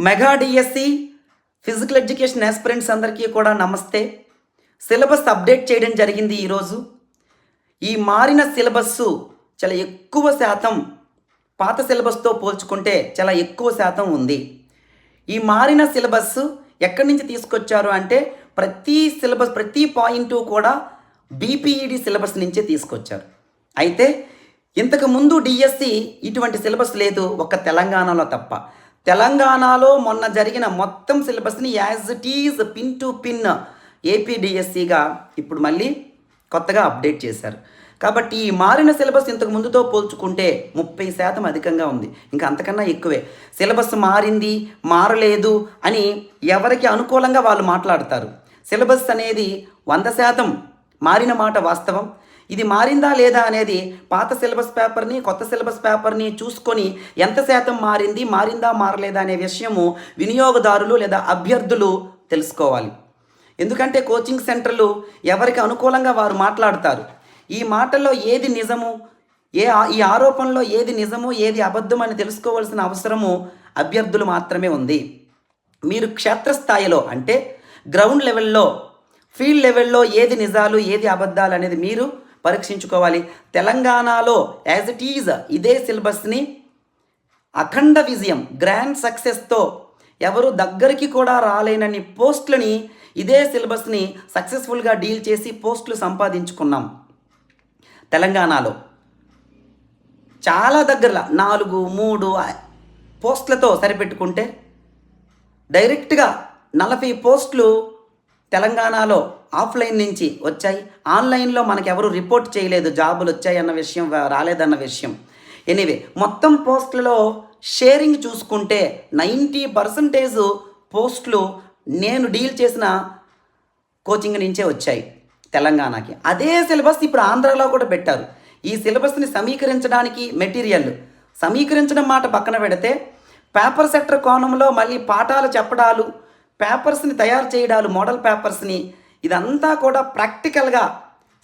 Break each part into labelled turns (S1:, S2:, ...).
S1: Mega DSC physical education aspirants అందరికీ కూడా నమస్తే. సిలబస్ అప్డేట్ చేయడం జరిగింది ఈరోజు. ఈ మారిన సిలబస్సు చాలా ఎక్కువ శాతం పాత సిలబస్తో పోల్చుకుంటే చాలా ఎక్కువ శాతం ఉంది. ఈ మారిన సిలబస్సు ఎక్కడి నుంచి తీసుకొచ్చారు అంటే ప్రతి పాయింట్ కూడా బీపీఈడి సిలబస్ నుంచే తీసుకొచ్చారు. అయితే ఇంతకుముందు డిఎస్సి ఇటువంటి సిలబస్ లేదు, ఒక్క తెలంగాణలో తప్ప. తెలంగాణలో మొన్న జరిగిన మొత్తం సిలబస్ని as it is pin to pin AP డిఎస్సిగా ఇప్పుడు మళ్ళీ కొత్తగా అప్డేట్ చేశారు. కాబట్టి ఈ మారిన సిలబస్ ఇంతకు ముందుతో పోల్చుకుంటే 30% అధికంగా ఉంది, ఇంకా అంతకన్నా ఎక్కువే. సిలబస్ మారింది మారలేదు అని ఎవరికి అనుకూలంగా వాళ్ళు మాట్లాడతారు. సిలబస్ అనేది 100% మారిన మాట వాస్తవం. ఇది మారిందా లేదా అనేది పాత సిలబస్ పేపర్ని కొత్త సిలబస్ పేపర్ని చూసుకొని ఎంత శాతం మారిందా మారలేదా అనే విషయము వినియోగదారులు లేదా అభ్యర్థులు తెలుసుకోవాలి. ఎందుకంటే కోచింగ్ సెంటర్లు ఎవరికి అనుకూలంగా వారు మాట్లాడతారు. ఈ మాటల్లో ఏది నిజము, ఈ ఆరోపణలో ఏది నిజము ఏది అబద్ధం అని తెలుసుకోవాల్సిన అవసరము అభ్యర్థులు మాత్రమే ఉంది. మీరు క్షేత్రస్థాయిలో అంటే గ్రౌండ్ లెవెల్లో ఫీల్డ్ లెవెల్లో ఏది నిజాలు ఏది అబద్ధాలు అనేది మీరు పరీక్షించుకోవాలి. తెలంగాణలో యాజ్ ఇట్ ఈజ్ ఇదే సిలబస్ని అఖండ విజయం గ్రాండ్ సక్సెస్తో ఎవరు దగ్గరికి కూడా రాలేనని పోస్టులని ఇదే సిలబస్ని సక్సెస్ఫుల్గా డీల్ చేసి పోస్టులు సంపాదించుకున్నాం. తెలంగాణలో చాలా దగ్గరలో 4-3 పోస్టులతో సరిపెట్టుకుంటే డైరెక్ట్గా 40 పోస్టులు తెలంగాణలో ఆఫ్లైన్ నుంచి వచ్చాయి. ఆన్లైన్లో మనకెవరు రిపోర్ట్ చేయలేదు జాబులు వచ్చాయి అన్న విషయం, రాలేదన్న విషయం. ఎనీవే మొత్తం పోస్టులలో షేరింగ్ చూసుకుంటే 90% పోస్టులు నేను డీల్ చేసిన కోచింగ్ నుంచే వచ్చాయి తెలంగాణకి. అదే సిలబస్ ఇప్పుడు ఆంధ్రాలో కూడా పెట్టారు. ఈ సిలబస్ని సమీకరించడానికి మెటీరియల్ సమీకరించడం మాట పక్కన పెడితే పేపర్ సెట్టర్ కోణంలో మళ్ళీ పాఠాలు చెప్పడాలు, పేపర్స్ని తయారు చేయడాలు, మోడల్ పేపర్స్ని, ఇదంతా కూడా ప్రాక్టికల్గా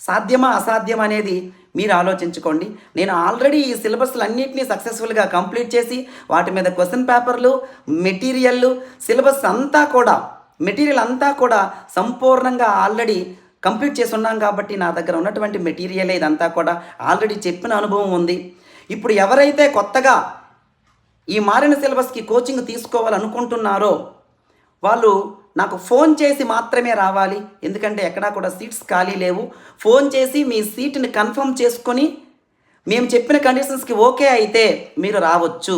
S1: సాధ్యమా అసాధ్యం అనేది మీరు ఆలోచించుకోండి. నేను ఆల్రెడీ ఈ సిలబస్లు అన్నింటినీ సక్సెస్ఫుల్గా కంప్లీట్ చేసి వాటి మీద క్వశ్చన్ పేపర్లు, మెటీరియల్, సిలబస్ అంతా కూడా మెటీరియల్ అంతా కూడా సంపూర్ణంగా ఆల్రెడీ కంప్లీట్ చేసి ఉన్నాం. కాబట్టి నా దగ్గర ఉన్నటువంటి మెటీరియల్ ఇదంతా కూడా ఆల్రెడీ చెప్పిన అనుభవం ఉంది. ఇప్పుడు ఎవరైతే కొత్తగా ఈ మారిన సిలబస్కి కోచింగ్ తీసుకోవాలనుకుంటున్నారో వాళ్ళు నాకు ఫోన్ చేసి మాత్రమే రావాలి. ఎందుకంటే ఎక్కడా కూడా సీట్స్ ఖాళీ లేవు. ఫోన్ చేసి మీ సీట్ని కన్ఫర్మ్ చేసుకొని మేము చెప్పిన కండిషన్స్కి ఓకే అయితే మీరు రావచ్చు.